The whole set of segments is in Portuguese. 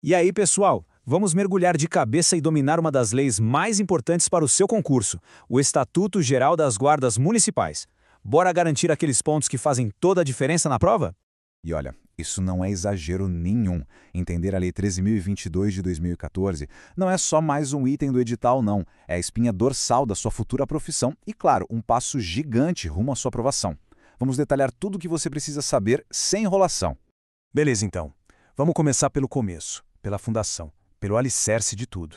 E aí, pessoal, vamos mergulhar de cabeça e dominar uma das leis mais importantes para o seu concurso, o Estatuto Geral das Guardas Municipais. Bora garantir aqueles pontos que fazem toda a diferença na prova? E olha, isso não é exagero nenhum. Entender a Lei 13.022 de 2014 não é só mais um item do edital, não. É a espinha dorsal da sua futura profissão e, claro, um passo gigante rumo à sua aprovação. Vamos detalhar tudo o que você precisa saber sem enrolação. Beleza, então. Vamos começar pelo começo, pela fundação, pelo alicerce de tudo.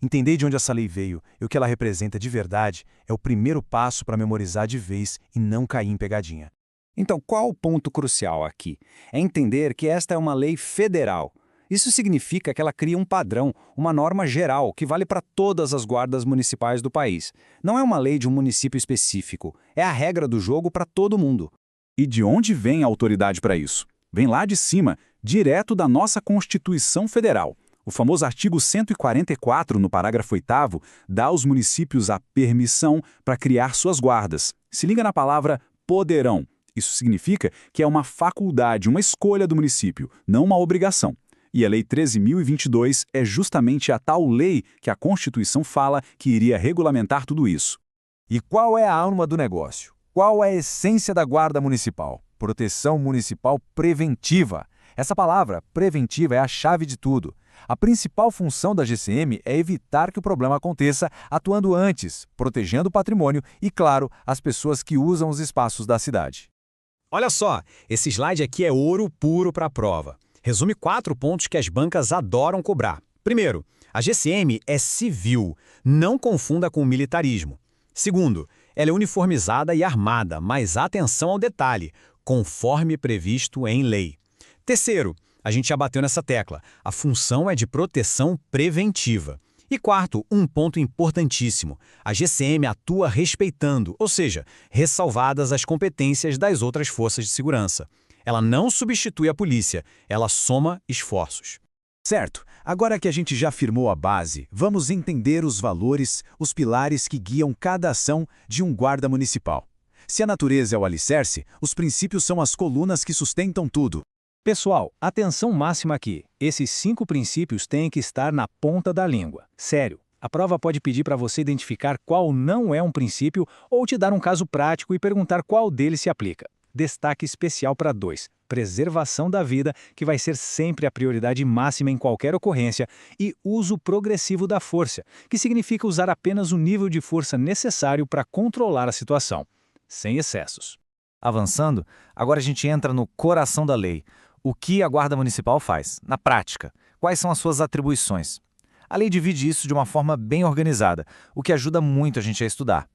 Entender de onde essa lei veio e o que ela representa de verdade é o primeiro passo para memorizar de vez e não cair em pegadinha. Então, qual o ponto crucial aqui? É entender que esta é uma lei federal. Isso significa que ela cria um padrão, uma norma geral que vale para todas as guardas municipais do país. Não é uma lei de um município específico, é a regra do jogo para todo mundo. E de onde vem a autoridade para isso? Vem lá de cima, direto da nossa Constituição Federal. O famoso artigo 144, no parágrafo 8º, dá aos municípios a permissão para criar suas guardas. Se liga na palavra poderão. Isso significa que é uma faculdade, uma escolha do município, não uma obrigação. E a Lei 13.022 é justamente a tal lei que a Constituição fala que iria regulamentar tudo isso. E qual é a alma do negócio? Qual é a essência da Guarda Municipal? Proteção Municipal Preventiva. Essa palavra, preventiva, é a chave de tudo. A principal função da GCM é evitar que o problema aconteça atuando antes, protegendo o patrimônio e, claro, as pessoas que usam os espaços da cidade. Olha só, esse slide aqui é ouro puro para a prova. Resume 4 pontos que as bancas adoram cobrar. Primeiro, a GCM é civil, não confunda com militarismo. Segundo, ela é uniformizada e armada, mas atenção ao detalhe, conforme previsto em lei. Terceiro, a gente já bateu nessa tecla, a função é de proteção preventiva. E quarto, um ponto importantíssimo, a GCM atua respeitando, ou seja, ressalvadas as competências das outras forças de segurança. Ela não substitui a polícia, ela soma esforços. Certo, agora que a gente já firmou a base, vamos entender os valores, os pilares que guiam cada ação de um guarda municipal. Se a natureza é o alicerce, os princípios são as colunas que sustentam tudo. Pessoal, atenção máxima aqui. Esses 5 princípios têm que estar na ponta da língua. Sério, a prova pode pedir para você identificar qual não é um princípio ou te dar um caso prático e perguntar qual deles se aplica. Destaque especial para 2, preservação da vida, que vai ser sempre a prioridade máxima em qualquer ocorrência, e uso progressivo da força, que significa usar apenas o nível de força necessário para controlar a situação, sem excessos. Avançando, agora a gente entra no coração da lei. O que a Guarda Municipal faz, na prática? Quais são as suas atribuições? A lei divide isso de uma forma bem organizada, o que ajuda muito a gente a estudar.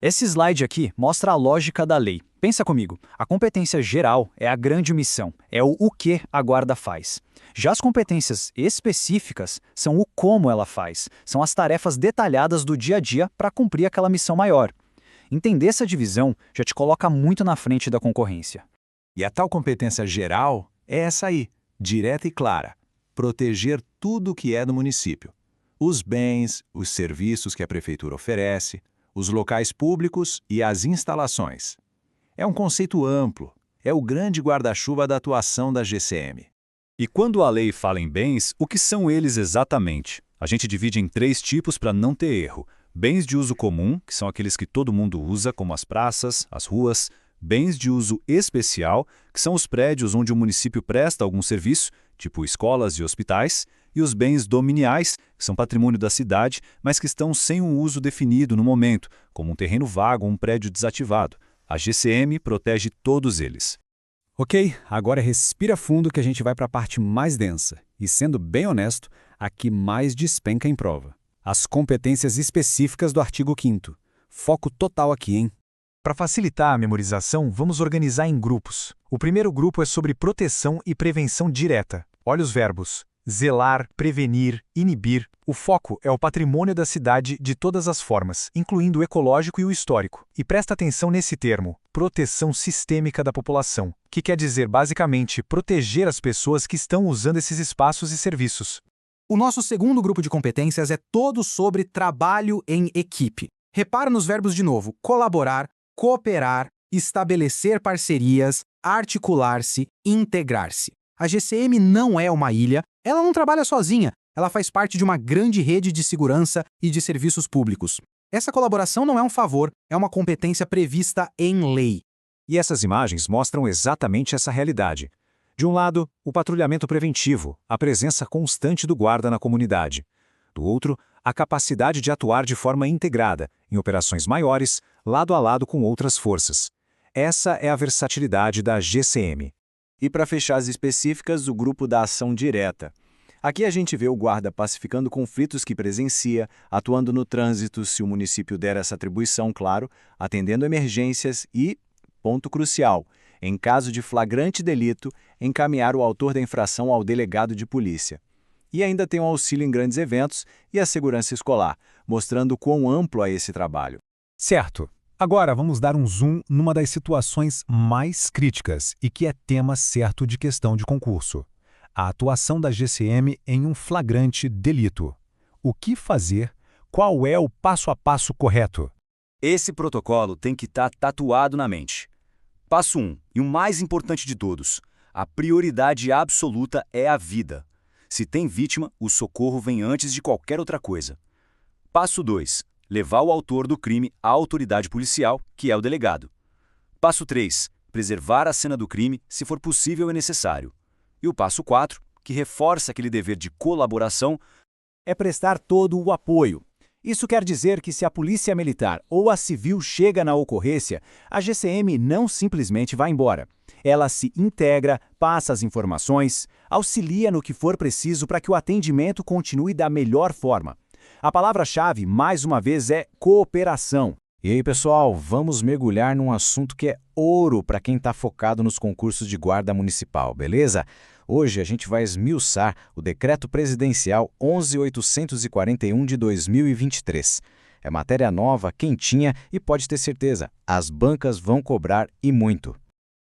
Esse slide aqui mostra a lógica da lei. Pensa comigo, a competência geral é a grande missão, é o que a guarda faz. Já as competências específicas são o como ela faz, são as tarefas detalhadas do dia a dia para cumprir aquela missão maior. Entender essa divisão já te coloca muito na frente da concorrência. E a tal competência geral é essa aí, direta e clara. Proteger tudo o que é do município. Os bens, os serviços que a prefeitura oferece, os locais públicos e as instalações. É um conceito amplo, é o grande guarda-chuva da atuação da GCM. E quando a lei fala em bens, o que são eles exatamente? A gente divide em 3 tipos para não ter erro. Bens de uso comum, que são aqueles que todo mundo usa, como as praças, as ruas. Bens de uso especial, que são os prédios onde o município presta algum serviço, tipo escolas e hospitais. E os bens dominiais, que são patrimônio da cidade, mas que estão sem um uso definido no momento, como um terreno vago ou um prédio desativado. A GCM protege todos eles. Ok, agora respira fundo que a gente vai para a parte mais densa. E sendo bem honesto, a que mais despenca em prova. As competências específicas do artigo 5º. Foco total aqui, hein? Para facilitar a memorização, vamos organizar em grupos. O primeiro grupo é sobre proteção e prevenção direta. Olha os verbos: zelar, prevenir, inibir. O foco é o patrimônio da cidade de todas as formas, incluindo o ecológico e o histórico. E presta atenção nesse termo, proteção sistêmica da população, que quer dizer basicamente proteger as pessoas que estão usando esses espaços e serviços. O nosso segundo grupo de competências é todo sobre trabalho em equipe. Repara nos verbos de novo: colaborar, cooperar, estabelecer parcerias, articular-se, integrar-se. A GCM não é uma ilha, ela não trabalha sozinha, ela faz parte de uma grande rede de segurança e de serviços públicos. Essa colaboração não é um favor, é uma competência prevista em lei. E essas imagens mostram exatamente essa realidade. De um lado, o patrulhamento preventivo, a presença constante do guarda na comunidade. Do outro, a capacidade de atuar de forma integrada, em operações maiores, lado a lado com outras forças. Essa é a versatilidade da GCM. E para fechar as específicas, o grupo da ação direta. Aqui a gente vê o guarda pacificando conflitos que presencia, atuando no trânsito, se o município der essa atribuição, claro, atendendo emergências e, ponto crucial, em caso de flagrante delito, encaminhar o autor da infração ao delegado de polícia. E ainda tem o auxílio em grandes eventos e a segurança escolar, mostrando quão amplo é esse trabalho. Certo. Agora vamos dar um zoom numa das situações mais críticas e que é tema certo de questão de concurso. A atuação da GCM em um flagrante delito. O que fazer? Qual é o passo a passo correto? Esse protocolo tem que estar tatuado na mente. Passo 1, e o mais importante de todos, a prioridade absoluta é a vida. Se tem vítima, o socorro vem antes de qualquer outra coisa. Passo 2, levar o autor do crime à autoridade policial, que é o delegado. Passo 3, preservar a cena do crime, se for possível e necessário. E o passo 4, que reforça aquele dever de colaboração, É prestar todo o apoio. Isso quer dizer que se a polícia militar ou a civil chega na ocorrência, a GCM não simplesmente vai embora. Ela se integra, passa as informações, auxilia no que for preciso para que o atendimento continue da melhor forma. A palavra-chave, mais uma vez, é cooperação. E aí, pessoal, vamos mergulhar num assunto que é ouro para quem está focado nos concursos de guarda municipal, beleza? Hoje a gente vai esmiuçar o Decreto Presidencial 11.841 de 2023. É matéria nova, quentinha e pode ter certeza, as bancas vão cobrar e muito.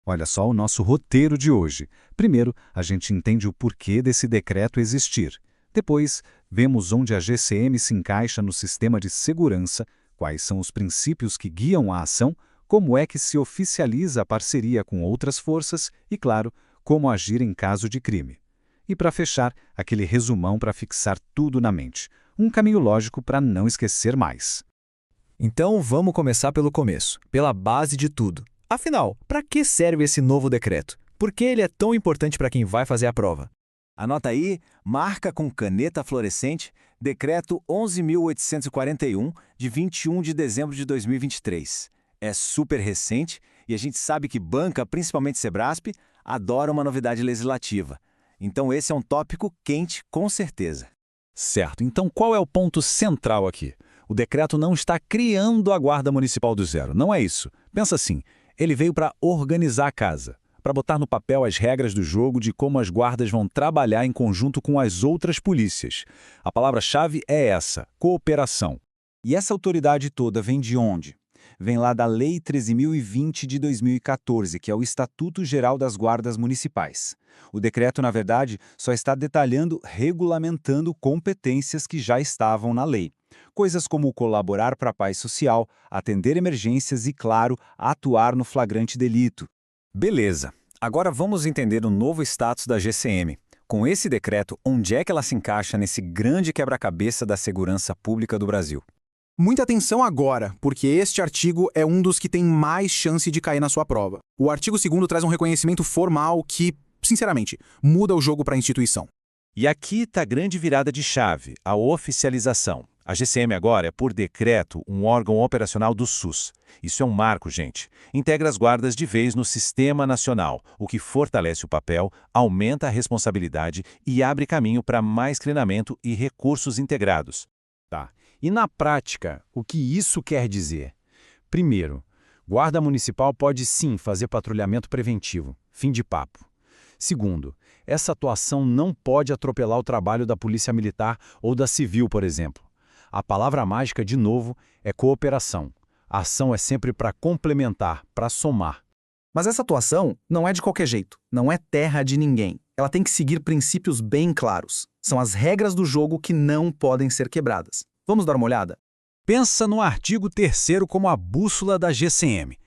Olha só o nosso roteiro de hoje. Primeiro, a gente entende o porquê desse decreto existir. Depois, vemos onde a GCM se encaixa no sistema de segurança, quais são os princípios que guiam a ação, como é que se oficializa a parceria com outras forças e, claro, como agir em caso de crime. E para fechar, aquele resumão para fixar tudo na mente. Um caminho lógico para não esquecer mais. Então vamos começar pelo começo, pela base de tudo. Afinal, para que serve esse novo decreto? Por que ele é tão importante para quem vai fazer a prova? Anota aí, marca com caneta fluorescente, Decreto 11.841, de 21 de dezembro de 2023. É super recente e a gente sabe que banca, principalmente Sebrasp, adora uma novidade legislativa. Então esse é um tópico quente, com certeza. Certo, então qual é o ponto central aqui? O decreto não está criando a Guarda Municipal do zero, não é isso. Pensa assim, ele veio para organizar a casa, para botar no papel as regras do jogo de como as guardas vão trabalhar em conjunto com as outras polícias. A palavra-chave é essa, cooperação. E essa autoridade toda vem de onde? Vem lá da Lei 13.020 de 2014, que é o Estatuto Geral das Guardas Municipais. O decreto, na verdade, só está detalhando, regulamentando competências que já estavam na lei. Coisas como colaborar para a paz social, atender emergências e, claro, atuar no flagrante delito. Beleza. Agora vamos entender o novo status da GCM. Com esse decreto, onde é que ela se encaixa nesse grande quebra-cabeça da segurança pública do Brasil? Muita atenção agora, porque este artigo é um dos que tem mais chance de cair na sua prova. O artigo 2º traz um reconhecimento formal que, sinceramente, muda o jogo para a instituição. E aqui está a grande virada de chave, a oficialização. A GCM agora é, por decreto, um órgão operacional do SUS. Isso é um marco, gente. Integra as guardas de vez no Sistema Nacional, o que fortalece o papel, aumenta a responsabilidade e abre caminho para mais treinamento e recursos integrados. Tá. E na prática, o que isso quer dizer? Primeiro, Guarda Municipal pode sim fazer patrulhamento preventivo. Fim de papo. Segundo, essa atuação não pode atropelar o trabalho da Polícia Militar ou da Civil, por exemplo. A palavra mágica, de novo, é cooperação. A ação é sempre para complementar, para somar. Mas essa atuação não é de qualquer jeito, não é terra de ninguém. Ela tem que seguir princípios bem claros. São as regras do jogo que não podem ser quebradas. Vamos dar uma olhada? Pensa no artigo 3º como a bússola da GCM.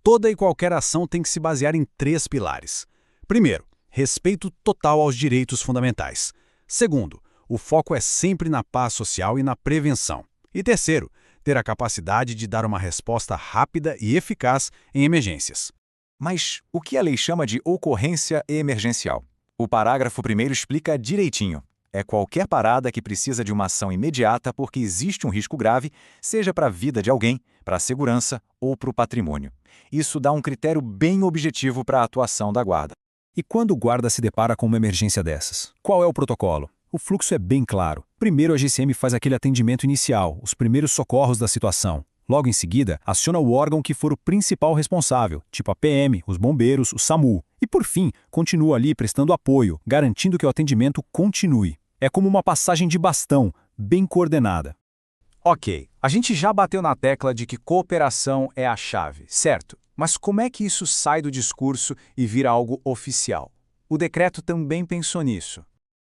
Toda e qualquer ação tem que se basear em 3 pilares. Primeiro, respeito total aos direitos fundamentais. Segundo, o foco é sempre na paz social e na prevenção. E terceiro, ter a capacidade de dar uma resposta rápida e eficaz em emergências. Mas o que a lei chama de ocorrência emergencial? O parágrafo 1º explica direitinho. É qualquer parada que precisa de uma ação imediata porque existe um risco grave, seja para a vida de alguém, para a segurança ou para o patrimônio. Isso dá um critério bem objetivo para a atuação da guarda. E quando o guarda se depara com uma emergência dessas? Qual é o protocolo? O fluxo é bem claro. Primeiro a GCM faz aquele atendimento inicial, os primeiros socorros da situação. Logo em seguida, aciona o órgão que for o principal responsável, tipo a PM, os bombeiros, o SAMU. E por fim, continua ali prestando apoio, garantindo que o atendimento continue. É como uma passagem de bastão, bem coordenada. Ok, a gente já bateu na tecla de que cooperação é a chave, certo? Mas como é que isso sai do discurso e vira algo oficial? O decreto também pensou nisso.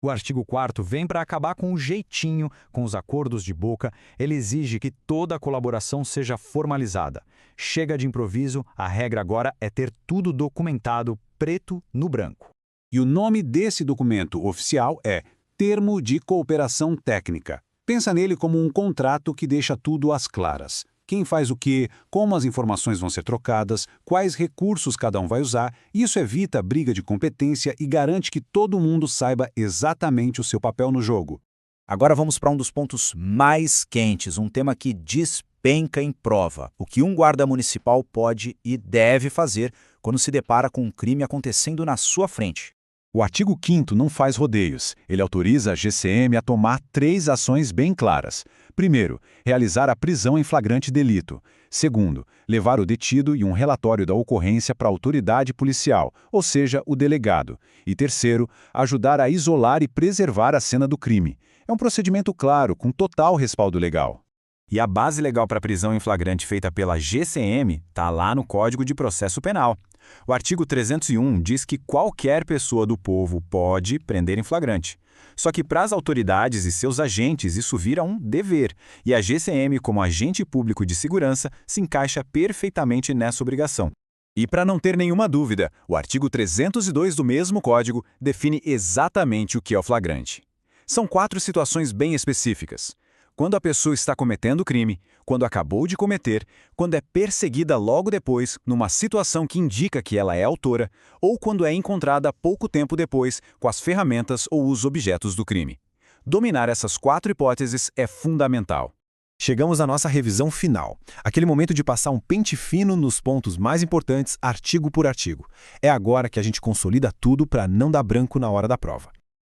O artigo 4º vem para acabar com o jeitinho, com os acordos de boca. Ele exige que toda a colaboração seja formalizada. Chega de improviso, a regra agora é ter tudo documentado, preto no branco. E o nome desse documento oficial é Termo de Cooperação Técnica. Pensa nele como um contrato que deixa tudo às claras. Quem faz o quê, como as informações vão ser trocadas, quais recursos cada um vai usar. Isso evita briga de competência e garante que todo mundo saiba exatamente o seu papel no jogo. Agora vamos para um dos pontos mais quentes, um tema que despenca em prova. O que um guarda municipal pode e deve fazer quando se depara com um crime acontecendo na sua frente. O artigo 5º não faz rodeios. Ele autoriza a GCM a tomar 3 ações bem claras. Primeiro, realizar a prisão em flagrante delito. Segundo, levar o detido e um relatório da ocorrência para a autoridade policial, ou seja, o delegado. E terceiro, ajudar a isolar e preservar a cena do crime. É um procedimento claro, com total respaldo legal. E a base legal para prisão em flagrante feita pela GCM está lá no Código de Processo Penal. O artigo 301 diz que qualquer pessoa do povo pode prender em flagrante. Só que para as autoridades e seus agentes isso vira um dever, e a GCM, como agente público de segurança, se encaixa perfeitamente nessa obrigação. E para não ter nenhuma dúvida, o artigo 302 do mesmo Código define exatamente o que é o flagrante. São 4 situações bem específicas. Quando a pessoa está cometendo o crime, quando acabou de cometer, quando é perseguida logo depois, numa situação que indica que ela é autora, ou quando é encontrada pouco tempo depois com as ferramentas ou os objetos do crime. Dominar essas 4 hipóteses é fundamental. Chegamos à nossa revisão final, aquele momento de passar um pente fino nos pontos mais importantes, artigo por artigo. É agora que a gente consolida tudo para não dar branco na hora da prova.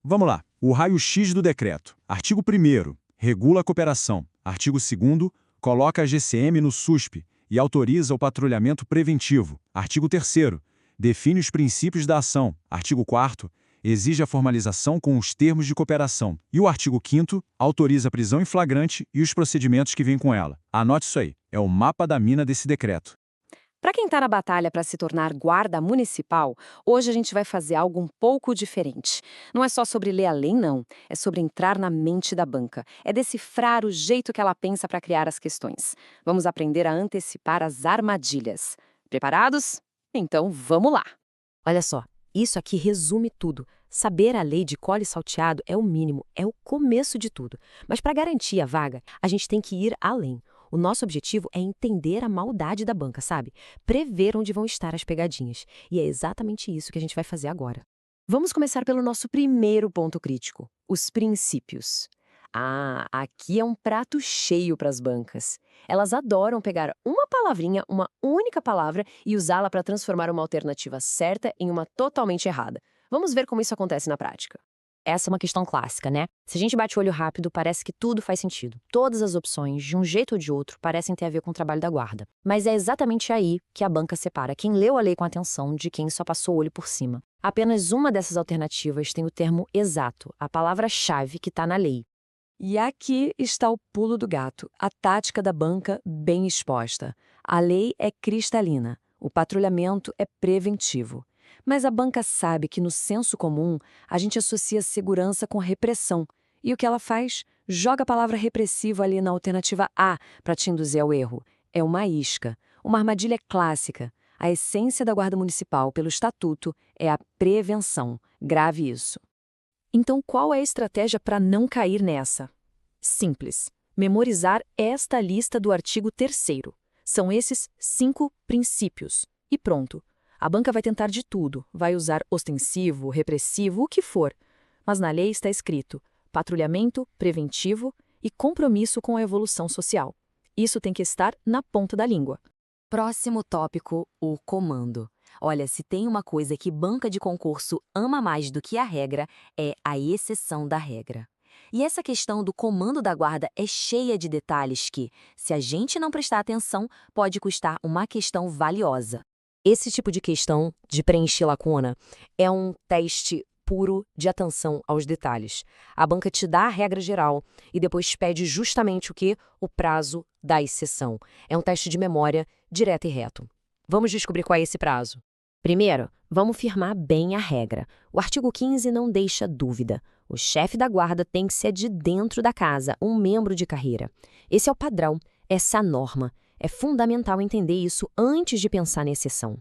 Vamos lá. O raio-x do decreto. Artigo 1º. Regula a cooperação. Artigo 2º, coloca a GCM no SUSP e autoriza o patrulhamento preventivo. Artigo 3º, define os princípios da ação. Artigo 4º, exige a formalização com os termos de cooperação. E o artigo 5º, autoriza a prisão em flagrante e os procedimentos que vêm com ela. Anote isso aí, é o mapa da mina desse decreto. Para quem está na batalha para se tornar guarda municipal, hoje a gente vai fazer algo um pouco diferente. Não é só sobre ler a lei, não. É sobre entrar na mente da banca. É decifrar o jeito que ela pensa para criar as questões. Vamos aprender a antecipar as armadilhas. Preparados? Então vamos lá! Olha só, isso aqui resume tudo. Saber a lei de cola e salteado é o mínimo, é o começo de tudo. Mas para garantir a vaga, a gente tem que ir além. O nosso objetivo é entender a maldade da banca, sabe? Prever onde vão estar as pegadinhas. E é exatamente isso que a gente vai fazer agora. Vamos começar pelo nosso primeiro ponto crítico, os princípios. Ah, aqui é um prato cheio para as bancas. Elas adoram pegar uma palavrinha, uma única palavra, e usá-la para transformar uma alternativa certa em uma totalmente errada. Vamos ver como isso acontece na prática. Essa é uma questão clássica, né? Se a gente bate o olho rápido, parece que tudo faz sentido. Todas as opções, de um jeito ou de outro, parecem ter a ver com o trabalho da guarda. Mas é exatamente aí que a banca separa quem leu a lei com atenção de quem só passou o olho por cima. Apenas uma dessas alternativas tem o termo exato, a palavra-chave que está na lei. E aqui está o pulo do gato, a tática da banca bem exposta. A lei é cristalina, o patrulhamento é preventivo. Mas a banca sabe que no senso comum a gente associa segurança com repressão. E o que ela faz? Joga a palavra repressivo ali na alternativa A para te induzir ao erro. É uma isca, uma armadilha clássica. A essência da Guarda Municipal, pelo Estatuto, é a prevenção. Grave isso. Então, qual é a estratégia para não cair nessa? Simples. Memorizar esta lista do artigo 3º. São esses 5 princípios. E pronto. A banca vai tentar de tudo. Vai usar ostensivo, repressivo, o que for. Mas na lei está escrito patrulhamento, preventivo e compromisso com a evolução social. Isso tem que estar na ponta da língua. Próximo tópico, o comando. Olha, se tem uma coisa que banca de concurso ama mais do que a regra, é a exceção da regra. E essa questão do comando da guarda é cheia de detalhes que, se a gente não prestar atenção, pode custar uma questão valiosa. Esse tipo de questão, de preencher lacuna, é um teste puro de atenção aos detalhes. A banca te dá a regra geral e depois pede justamente o quê? O prazo da exceção. É um teste de memória direto e reto. Vamos descobrir qual é esse prazo. Primeiro, vamos firmar bem a regra. O artigo 15 não deixa dúvida. O chefe da guarda tem que ser de dentro da casa, um membro de carreira. Esse é o padrão, essa é a norma. É fundamental entender isso antes de pensar na exceção.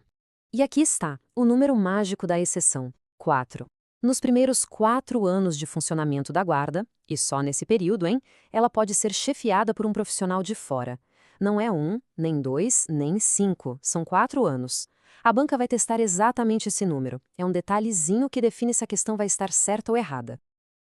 E aqui está, o número mágico da exceção, 4. Nos primeiros 4 anos de funcionamento da guarda, e só nesse período, ela pode ser chefiada por um profissional de fora. Não é 1, nem 2, nem 5, são 4 anos. A banca vai testar exatamente esse número. É um detalhezinho que define se a questão vai estar certa ou errada.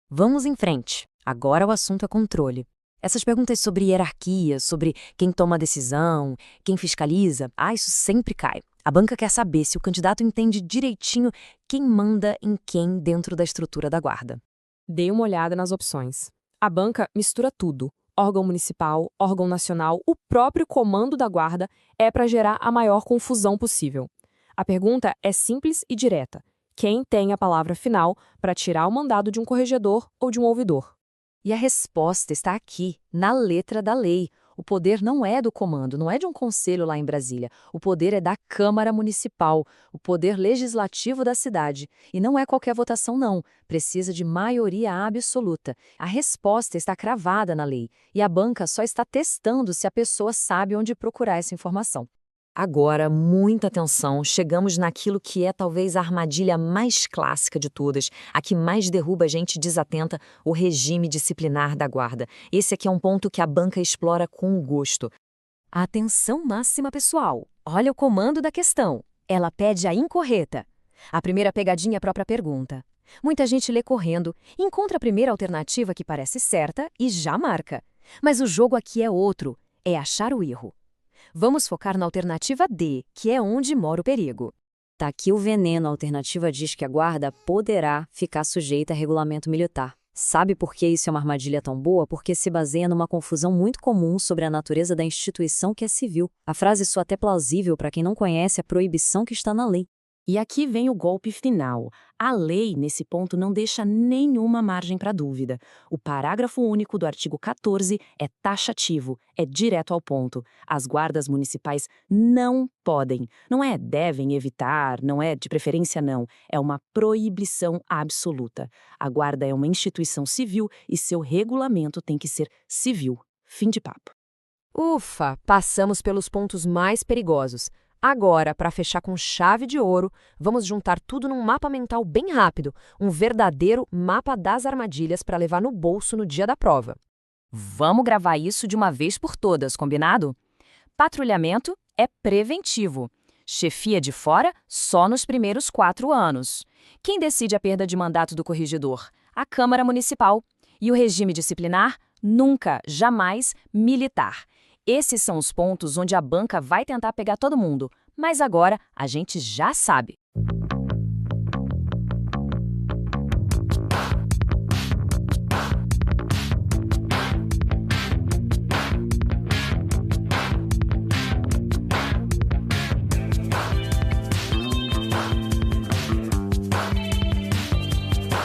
Vamos em frente. Agora o assunto é controle. Essas perguntas sobre hierarquia, sobre quem toma a decisão, quem fiscaliza, isso sempre cai. A banca quer saber se o candidato entende direitinho quem manda em quem dentro da estrutura da guarda. Dê uma olhada nas opções. A banca mistura tudo. Órgão municipal, órgão nacional, o próprio comando da guarda é para gerar a maior confusão possível. A pergunta é simples e direta. Quem tem a palavra final para tirar o mandado de um corregedor ou de um ouvidor? E a resposta está aqui, na letra da lei. O poder não é do comando, não é de um conselho lá em Brasília. O poder é da Câmara Municipal, o poder legislativo da cidade. E não é qualquer votação, não. Precisa de maioria absoluta. A resposta está cravada na lei. E a banca só está testando se a pessoa sabe onde procurar essa informação. Agora, muita atenção, chegamos naquilo que é talvez a armadilha mais clássica de todas, a que mais derruba a gente desatenta, o regime disciplinar da guarda. Esse aqui é um ponto que a banca explora com gosto. Atenção máxima pessoal, olha o comando da questão. Ela pede a incorreta. A primeira pegadinha é a própria pergunta. Muita gente lê correndo, encontra a primeira alternativa que parece certa e já marca. Mas o jogo aqui é outro, é achar o erro. Vamos focar na alternativa D, que é onde mora o perigo. Tá aqui o veneno. A alternativa diz que a guarda poderá ficar sujeita a regulamento militar. Sabe por que isso é uma armadilha tão boa? Porque se baseia numa confusão muito comum sobre a natureza da instituição que é civil. A frase soa até plausível para quem não conhece a proibição que está na lei. E aqui vem o golpe final. A lei, nesse ponto, não deixa nenhuma margem para dúvida. O parágrafo único do artigo 14 é taxativo, é direto ao ponto. As guardas municipais não podem, não é devem evitar, não é de preferência não, é uma proibição absoluta. A guarda é uma instituição civil e seu regulamento tem que ser civil. Fim de papo. Ufa, passamos pelos pontos mais perigosos. Agora, para fechar com chave de ouro, vamos juntar tudo num mapa mental bem rápido, um verdadeiro mapa das armadilhas para levar no bolso no dia da prova. Vamos gravar isso de uma vez por todas, combinado? Patrulhamento é preventivo. Chefia de fora só nos primeiros 4 anos. Quem decide a perda de mandato do corregedor? A Câmara Municipal. E o regime disciplinar? Nunca, jamais militar. Esses são os pontos onde a banca vai tentar pegar todo mundo, mas agora a gente já sabe.